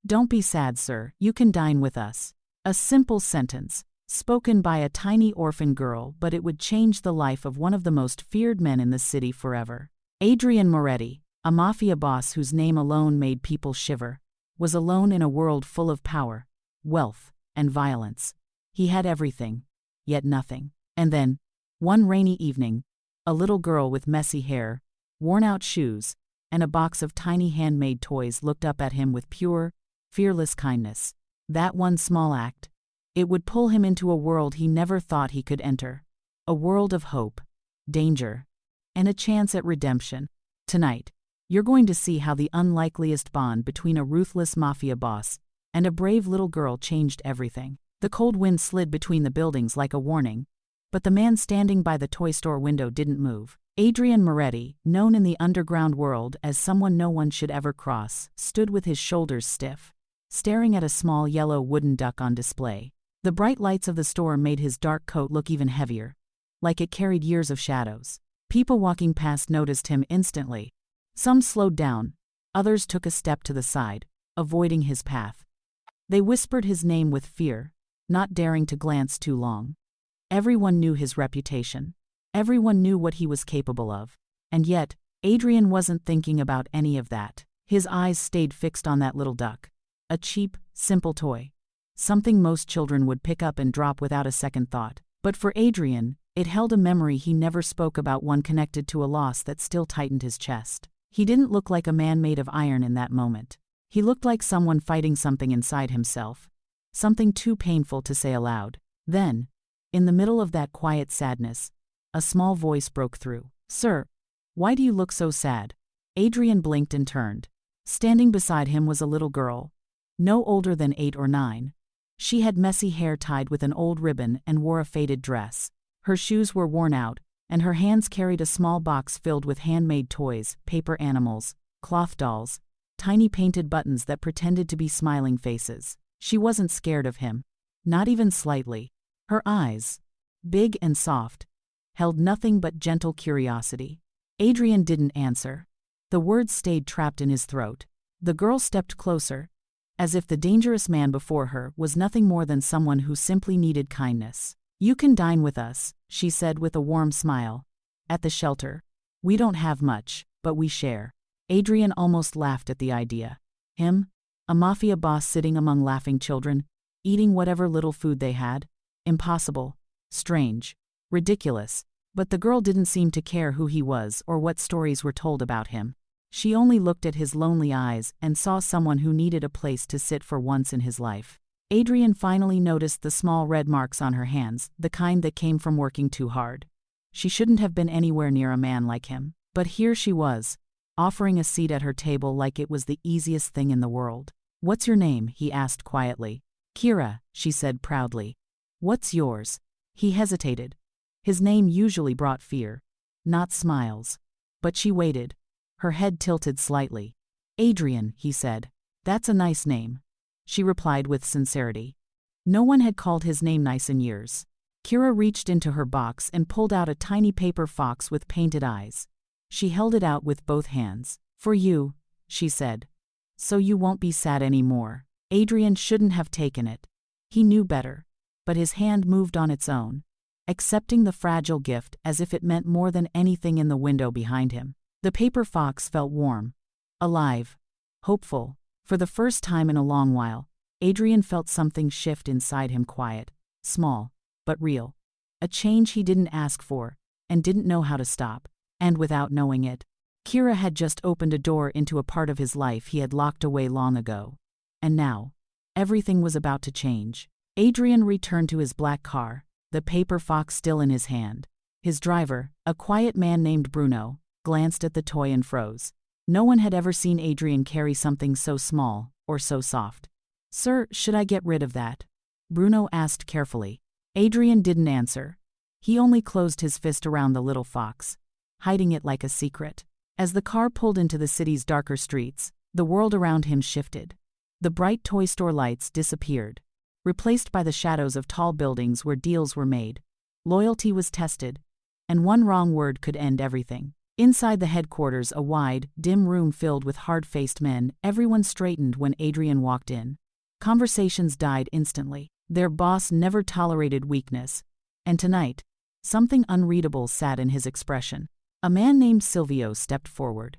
"Don't be sad, sir, you can dine with us." A simple sentence, spoken by a tiny orphan girl, but it would change the life of one of the most feared men in the city forever. Adrian Moretti, a mafia boss whose name alone made people shiver, was alone in a world full of power, wealth, and violence. He had everything, yet nothing. And then, one rainy evening, a little girl with messy hair, worn-out shoes, and a box of tiny handmade toys looked up at him with pure, fearless kindness. That one small act, it would pull him into a world he never thought he could enter. A world of hope, danger, and a chance at redemption. Tonight, you're going to see how the unlikeliest bond between a ruthless mafia boss and a brave little girl changed everything. The cold wind slid between the buildings like a warning, but the man standing by the toy store window didn't move. Adrian Moretti, known in the underground world as someone no one should ever cross, stood with his shoulders stiff, staring at a small yellow wooden duck on display. The bright lights of the store made his dark coat look even heavier, like it carried years of shadows. People walking past noticed him instantly. Some slowed down, others took a step to the side, avoiding his path. They whispered his name with fear, not daring to glance too long. Everyone knew his reputation. Everyone knew what he was capable of. And yet, Adrian wasn't thinking about any of that. His eyes stayed fixed on that little duck. A cheap, simple toy. Something most children would pick up and drop without a second thought. But for Adrian, it held a memory he never spoke about, one connected to a loss that still tightened his chest. He didn't look like a man made of iron in that moment. He looked like someone fighting something inside himself. Something too painful to say aloud. Then, in the middle of that quiet sadness, a small voice broke through. "Sir, why do you look so sad?" Adrian blinked and turned. Standing beside him was a little girl, no older than 8 or 9. She had messy hair tied with an old ribbon and wore a faded dress. Her shoes were worn out, and her hands carried a small box filled with handmade toys, paper animals, cloth dolls, tiny painted buttons that pretended to be smiling faces. She wasn't scared of him, not even slightly. Her eyes, big and soft, held nothing but gentle curiosity. Adrian didn't answer. The words stayed trapped in his throat. The girl stepped closer, as if the dangerous man before her was nothing more than someone who simply needed kindness. "You can dine with us," she said with a warm smile. "At the shelter. We don't have much, but we share." Adrian almost laughed at the idea. Him? A mafia boss sitting among laughing children, eating whatever little food they had? Impossible. Strange. Ridiculous. But the girl didn't seem to care who he was or what stories were told about him. She only looked at his lonely eyes and saw someone who needed a place to sit for once in his life. Adrian finally noticed the small red marks on her hands, the kind that came from working too hard. She shouldn't have been anywhere near a man like him. But here she was, offering a seat at her table like it was the easiest thing in the world. "What's your name?" he asked quietly. "Kira," she said proudly. "What's yours?" He hesitated. His name usually brought fear, not smiles. But she waited, her head tilted slightly. "Adrian," he said. "That's a nice name." She replied with sincerity. No one had called his name nice in years. Kira reached into her box and pulled out a tiny paper fox with painted eyes. She held it out with both hands. "For you," she said. "So you won't be sad anymore." Adrian shouldn't have taken it. He knew better. But his hand moved on its own, accepting the fragile gift as if it meant more than anything in the window behind him. The paper fox felt warm, alive, hopeful. For the first time in a long while, Adrian felt something shift inside him, quiet, small, but real. A change he didn't ask for, and didn't know how to stop. And without knowing it, Kira had just opened a door into a part of his life he had locked away long ago. And now, everything was about to change. Adrian returned to his black car, the paper fox still in his hand. His driver, a quiet man named Bruno, glanced at the toy and froze. No one had ever seen Adrian carry something so small, or so soft. "Sir, should I get rid of that?" Bruno asked carefully. Adrian didn't answer. He only closed his fist around the little fox, hiding it like a secret. As the car pulled into the city's darker streets, the world around him shifted. The bright toy store lights disappeared, replaced by the shadows of tall buildings where deals were made. Loyalty was tested, and one wrong word could end everything. Inside the headquarters, a wide, dim room filled with hard-faced men, everyone straightened when Adrian walked in. Conversations died instantly. Their boss never tolerated weakness. And tonight, something unreadable sat in his expression. A man named Silvio stepped forward.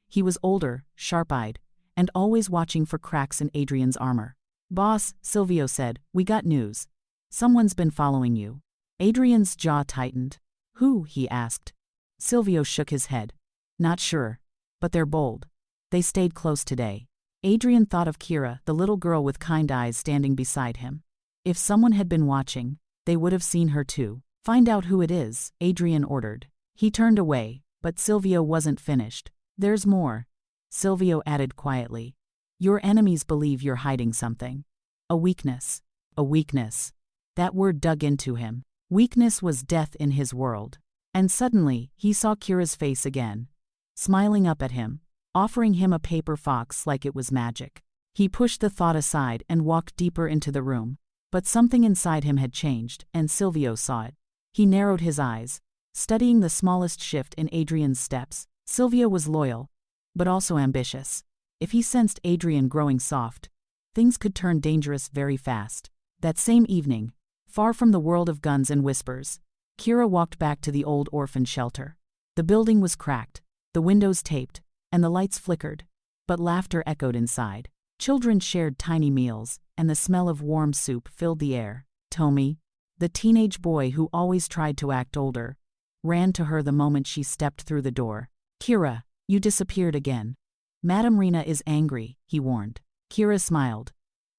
He was older, sharp-eyed, and always watching for cracks in Adrian's armor. "Boss," Silvio said, "we got news. Someone's been following you." Adrian's jaw tightened. "Who?" he asked. Silvio shook his head. "Not sure. But they're bold. They stayed close today." Adrian thought of Kira, the little girl with kind eyes standing beside him. If someone had been watching, they would have seen her too. "Find out who it is," Adrian ordered. He turned away, but Silvio wasn't finished. "There's more," Silvio added quietly. "Your enemies believe you're hiding something. A weakness. A weakness." That word dug into him. Weakness was death in his world. And suddenly, he saw Kira's face again, smiling up at him, offering him a paper fox like it was magic. He pushed the thought aside and walked deeper into the room. But something inside him had changed, and Silvio saw it. He narrowed his eyes, studying the smallest shift in Adrian's steps. Silvio was loyal, but also ambitious. If he sensed Adrian growing soft, things could turn dangerous very fast. That same evening, far from the world of guns and whispers, Kira walked back to the old orphan shelter. The building was cracked, the windows taped, and the lights flickered, but laughter echoed inside. Children shared tiny meals, and the smell of warm soup filled the air. Tommy, the teenage boy who always tried to act older, ran to her the moment she stepped through the door. "Kira, you disappeared again. Madame Rena is angry," he warned. Kira smiled.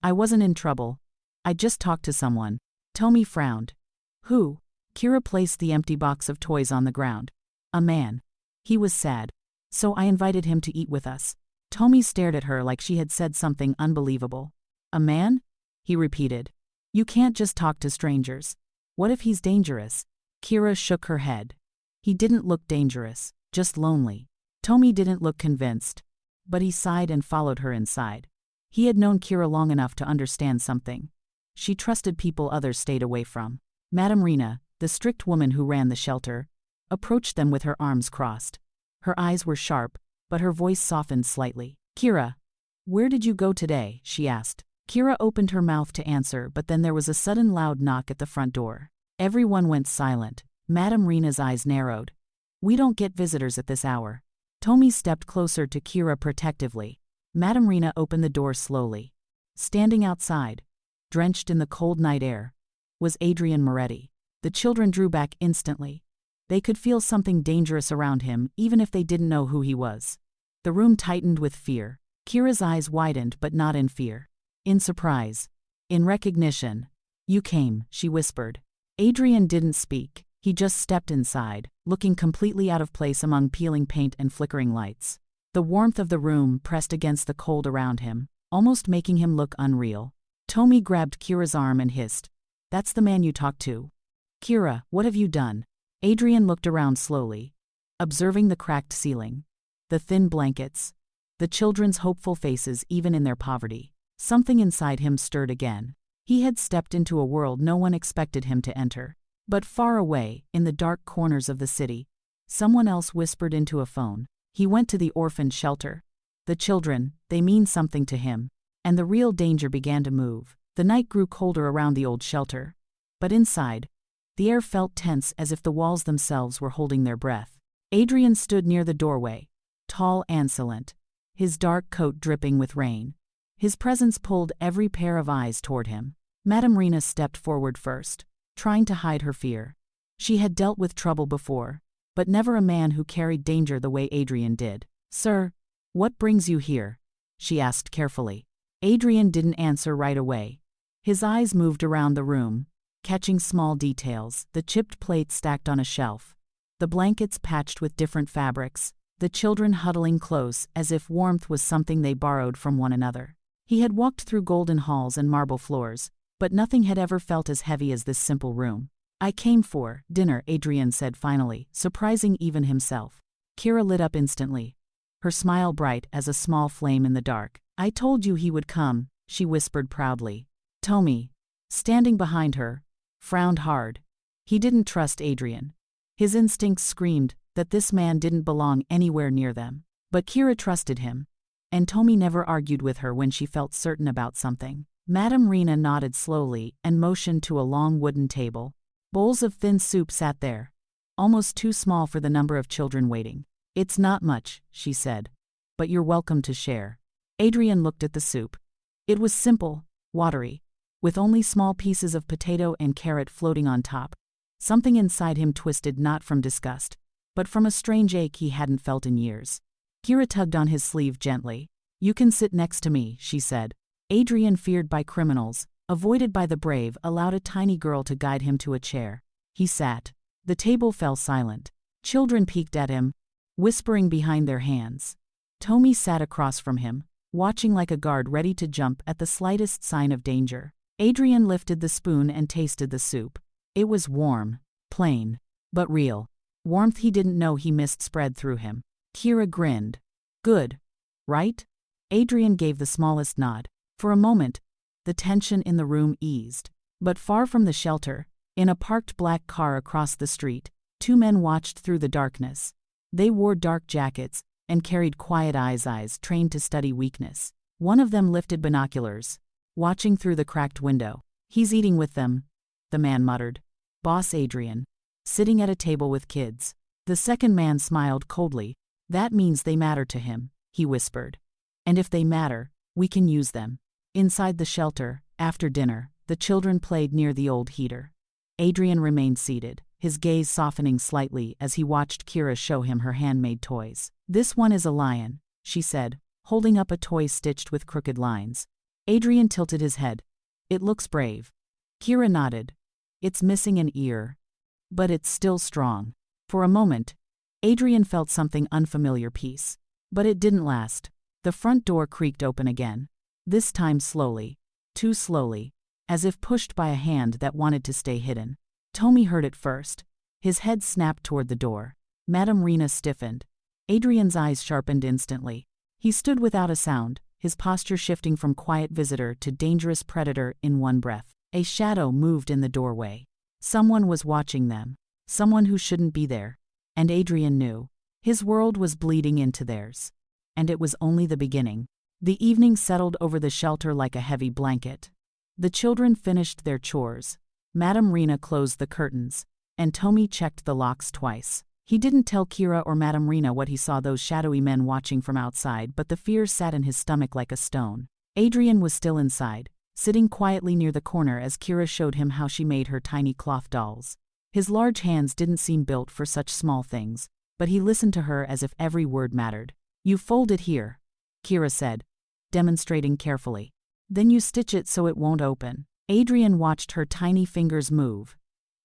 "I wasn't in trouble. I just talked to someone." Tommy frowned. "Who?" Kira placed the empty box of toys on the ground. "A man. He was sad. So I invited him to eat with us." Tommy stared at her like she had said something unbelievable. "A man?" he repeated. "You can't just talk to strangers. What if he's dangerous?" Kira shook her head. "He didn't look dangerous, just lonely." Tommy didn't look convinced, but he sighed and followed her inside. He had known Kira long enough to understand something. She trusted people others stayed away from. Madame Rena, the strict woman who ran the shelter, approached them with her arms crossed. Her eyes were sharp, but her voice softened slightly. "Kira, where did you go today?" she asked. Kira opened her mouth to answer, but then there was a sudden loud knock at the front door. Everyone went silent. Madame Rena's eyes narrowed. "We don't get visitors at this hour." Tommy stepped closer to Kira protectively. Madame Rena opened the door slowly. Standing outside, drenched in the cold night air, was Adrian Moretti. The children drew back instantly. They could feel something dangerous around him, even if they didn't know who he was. The room tightened with fear. Kira's eyes widened, but not in fear. In surprise. In recognition. "You came," she whispered. Adrian didn't speak. He just stepped inside, looking completely out of place among peeling paint and flickering lights. The warmth of the room pressed against the cold around him, almost making him look unreal. Tommy grabbed Kira's arm and hissed, "That's the man you talked to." "Kira, what have you done?" Adrian looked around slowly, observing the cracked ceiling, the thin blankets, the children's hopeful faces even in their poverty. Something inside him stirred again. He had stepped into a world no one expected him to enter. But far away, in the dark corners of the city, someone else whispered into a phone. He went to the orphan shelter. The children, they mean something to him. And the real danger began to move. The night grew colder around the old shelter. But inside, the air felt tense as if the walls themselves were holding their breath. Adrian stood near the doorway, tall and silent, his dark coat dripping with rain. His presence pulled every pair of eyes toward him. Madame Rena stepped forward first, trying to hide her fear. She had dealt with trouble before, but never a man who carried danger the way Adrian did. "Sir, what brings you here?" she asked carefully. Adrian didn't answer right away. His eyes moved around the room, catching small details, the chipped plates stacked on a shelf, the blankets patched with different fabrics, the children huddling close as if warmth was something they borrowed from one another. He had walked through golden halls and marble floors, but nothing had ever felt as heavy as this simple room. "I came for dinner," Adrian said finally, surprising even himself. Kira lit up instantly, her smile bright as a small flame in the dark. "I told you he would come," she whispered proudly. Tommy, standing behind her, frowned hard. He didn't trust Adrian. His instincts screamed, that this man didn't belong anywhere near them. But Kira trusted him, and Tommy never argued with her when she felt certain about something. Madame Rena nodded slowly and motioned to a long wooden table. Bowls of thin soup sat there, almost too small for the number of children waiting. "It's not much," she said, "but you're welcome to share." Adrian looked at the soup. It was simple, watery, with only small pieces of potato and carrot floating on top. Something inside him twisted not from disgust, but from a strange ache he hadn't felt in years. Kira tugged on his sleeve gently. "You can sit next to me," she said. Adrian, feared by criminals, avoided by the brave, allowed a tiny girl to guide him to a chair. He sat. The table fell silent. Children peeked at him, whispering behind their hands. Tommy sat across from him, watching like a guard ready to jump at the slightest sign of danger. Adrian lifted the spoon and tasted the soup. It was warm, plain, but real. Warmth he didn't know he missed spread through him. Kira grinned. "Good, right?" Adrian gave the smallest nod. For a moment, the tension in the room eased. But far from the shelter, in a parked black car across the street, two men watched through the darkness. They wore dark jackets and carried quiet eyes trained to study weakness. One of them lifted binoculars, watching through the cracked window. "He's eating with them," the man muttered. "Boss Adrian. Sitting at a table with kids." The second man smiled coldly. "That means they matter to him," he whispered. "And if they matter, we can use them." Inside the shelter, after dinner, the children played near the old heater. Adrian remained seated, his gaze softening slightly as he watched Kira show him her handmade toys. "This one is a lion," she said, holding up a toy stitched with crooked lines. Adrian tilted his head. "It looks brave." Kira nodded. "It's missing an ear, but it's still strong." For a moment, Adrian felt something unfamiliar peace. But it didn't last. The front door creaked open again. This time slowly, too slowly, as if pushed by a hand that wanted to stay hidden. Tommy heard it first. His head snapped toward the door. Madame Rena stiffened. Adrian's eyes sharpened instantly. He stood without a sound, his posture shifting from quiet visitor to dangerous predator in one breath. A shadow moved in the doorway. Someone was watching them. Someone who shouldn't be there. And Adrian knew. His world was bleeding into theirs. And it was only the beginning. The evening settled over the shelter like a heavy blanket. The children finished their chores. Madame Rena closed the curtains, and Tommy checked the locks twice. He didn't tell Kira or Madame Rena what he saw those shadowy men watching from outside, but the fear sat in his stomach like a stone. Adrian was still inside, sitting quietly near the corner as Kira showed him how she made her tiny cloth dolls. His large hands didn't seem built for such small things, but he listened to her as if every word mattered. "You fold it here," Kira said, demonstrating carefully. "Then you stitch it so it won't open." Adrian watched her tiny fingers move,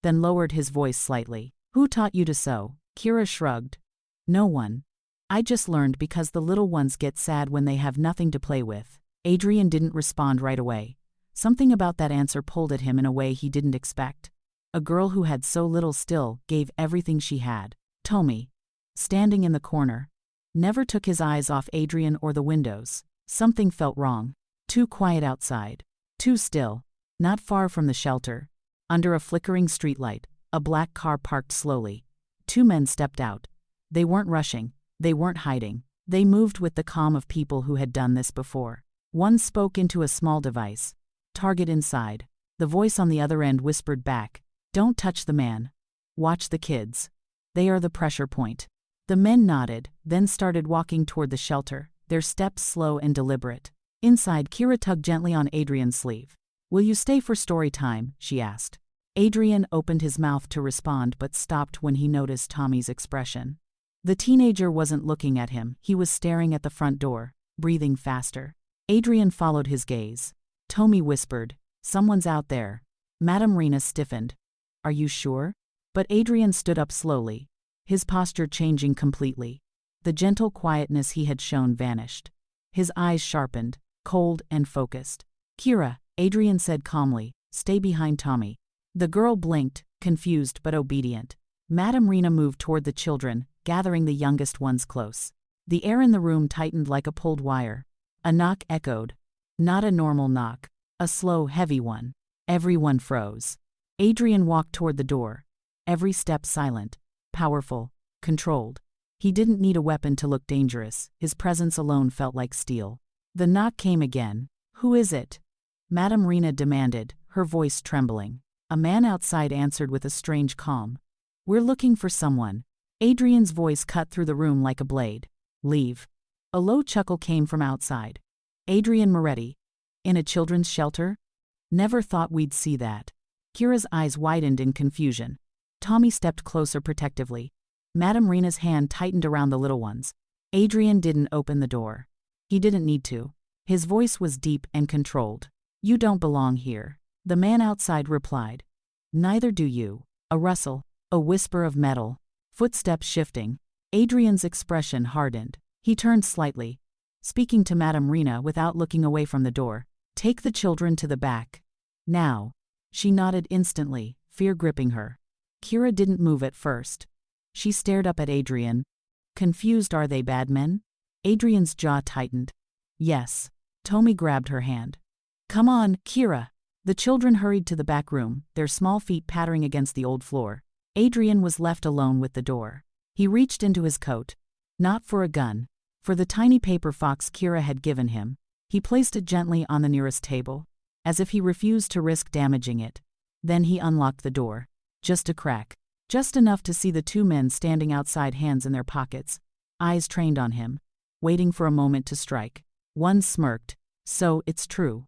then lowered his voice slightly. "Who taught you to sew?" Kira shrugged. "No one. I just learned because the little ones get sad when they have nothing to play with." Adrian didn't respond right away. Something about that answer pulled at him in a way he didn't expect. A girl who had so little still gave everything she had. Tommy, standing in the corner, never took his eyes off Adrian or the windows. Something felt wrong. Too quiet outside. Too still. Not far from the shelter, under a flickering streetlight, a black car parked slowly. Two men stepped out. They weren't rushing. They weren't hiding. They moved with the calm of people who had done this before. One spoke into a small device. "Target inside." The voice on the other end whispered back, "Don't touch the man. Watch the kids. They are the pressure point." The men nodded, then started walking toward the shelter, their steps slow and deliberate. Inside, Kira tugged gently on Adrian's sleeve. "Will you stay for story time?" she asked. Adrian opened his mouth to respond but stopped when he noticed Tommy's expression. The teenager wasn't looking at him, he was staring at the front door, breathing faster. Adrian followed his gaze. Tommy whispered, "Someone's out there." Madame Rena stiffened. "Are you sure?" But Adrian stood up slowly, his posture changing completely. The gentle quietness he had shown vanished. His eyes sharpened, cold and focused. "Kira," Adrian said calmly, "stay behind Tommy." The girl blinked, confused but obedient. Madame Rena moved toward the children, gathering the youngest ones close. The air in the room tightened like a pulled wire. A knock echoed. Not a normal knock. A slow, heavy one. Everyone froze. Adrian walked toward the door. Every step silent, powerful, controlled. He didn't need a weapon to look dangerous, his presence alone felt like steel. The knock came again. "Who is it?" Madame Rena demanded, her voice trembling. A man outside answered with a strange calm. "We're looking for someone." Adrian's voice cut through the room like a blade. "Leave." A low chuckle came from outside. "Adrian Moretti. In a children's shelter? Never thought we'd see that." Kira's eyes widened in confusion. Tommy stepped closer protectively. Madame Rena's hand tightened around the little ones. Adrian didn't open the door. He didn't need to. His voice was deep and controlled. "You don't belong here." The man outside replied. "Neither do you." A rustle, a whisper of metal, footsteps shifting. Adrian's expression hardened. He turned slightly, speaking to Madame Rena without looking away from the door. "Take the children to the back. Now." She nodded instantly, fear gripping her. Kira didn't move at first. She stared up at Adrian. Confused. "Are they bad men?" Adrian's jaw tightened. "Yes." Tommy grabbed her hand. "Come on, Kira." The children hurried to the back room, their small feet pattering against the old floor. Adrian was left alone with the door. He reached into his coat. Not for a gun. For the tiny paper fox Kira had given him. He placed it gently on the nearest table, as if he refused to risk damaging it. Then he unlocked the door. Just a crack. Just enough to see the two men standing outside, hands in their pockets, eyes trained on him, waiting for a moment to strike. One smirked. "So, it's true.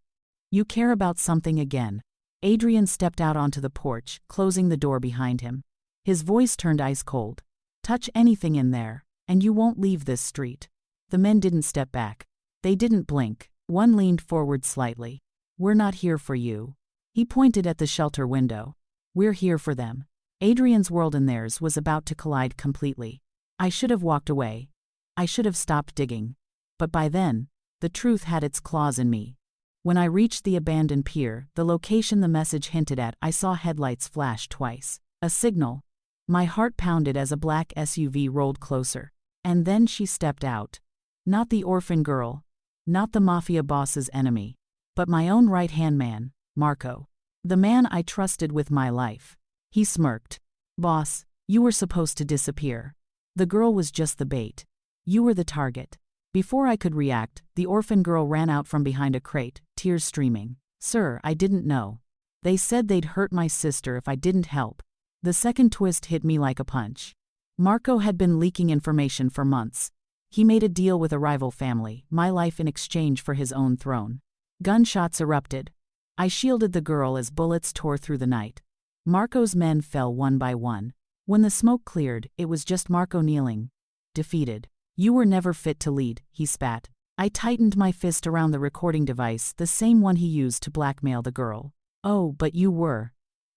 You care about something again." Adrian stepped out onto the porch, closing the door behind him. His voice turned ice cold. "Touch anything in there, and you won't leave this street." The men didn't step back. They didn't blink. One leaned forward slightly. "We're not here for you." He pointed at the shelter window. "We're here for them." Adrian's world and theirs was about to collide completely. "I should have walked away. I should have stopped digging. But by then, the truth had its claws in me." When I reached the abandoned pier, the location the message hinted at, I saw headlights flash twice. A signal. My heart pounded as a black SUV rolled closer. And then she stepped out. Not the orphan girl. Not the mafia boss's enemy. But my own right-hand man, Marco. The man I trusted with my life. He smirked. "Boss, you were supposed to disappear. The girl was just the bait. You were the target." Before I could react, the orphan girl ran out from behind a crate, tears streaming. "Sir, I didn't know. They said they'd hurt my sister if I didn't help." The second twist hit me like a punch. Marco had been leaking information for months. He made a deal with a rival family, my life in exchange for his own throne. Gunshots erupted. I shielded the girl as bullets tore through the night. Marco's men fell one by one. When the smoke cleared, it was just Marco kneeling, defeated. "You were never fit to lead," he spat. I tightened my fist around the recording device, the same one he used to blackmail the girl. "Oh, but you were,"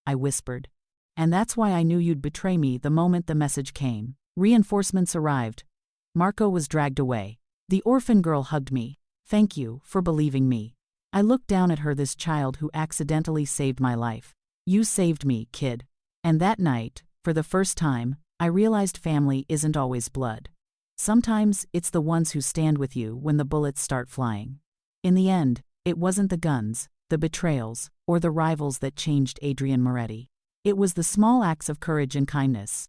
I whispered. "And that's why I knew you'd betray me the moment the message came." Reinforcements arrived. Marco was dragged away. The orphan girl hugged me. "Thank you for believing me." I looked down at her, this child who accidentally saved my life. "You saved me, kid." And that night, for the first time, I realized family isn't always blood. Sometimes, it's the ones who stand with you when the bullets start flying. In the end, it wasn't the guns, the betrayals, or the rivals that changed Adrian Moretti. It was the small acts of courage and kindness.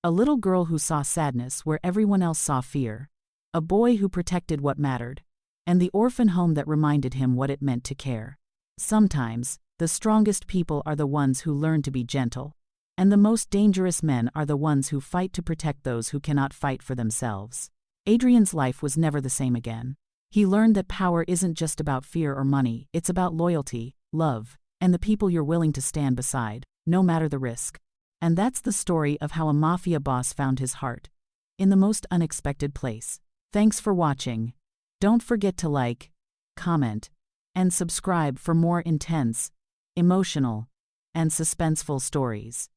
A little girl who saw sadness where everyone else saw fear. A boy who protected what mattered. And the orphan home that reminded him what it meant to care. Sometimes, the strongest people are the ones who learn to be gentle. And the most dangerous men are the ones who fight to protect those who cannot fight for themselves. Adrian's life was never the same again. He learned that power isn't just about fear or money, it's about loyalty, love, and the people you're willing to stand beside, no matter the risk. And that's the story of how a mafia boss found his heart. In the most unexpected place. Thanks for watching. Don't forget to like, comment, and subscribe for more intense, emotional, and suspenseful stories.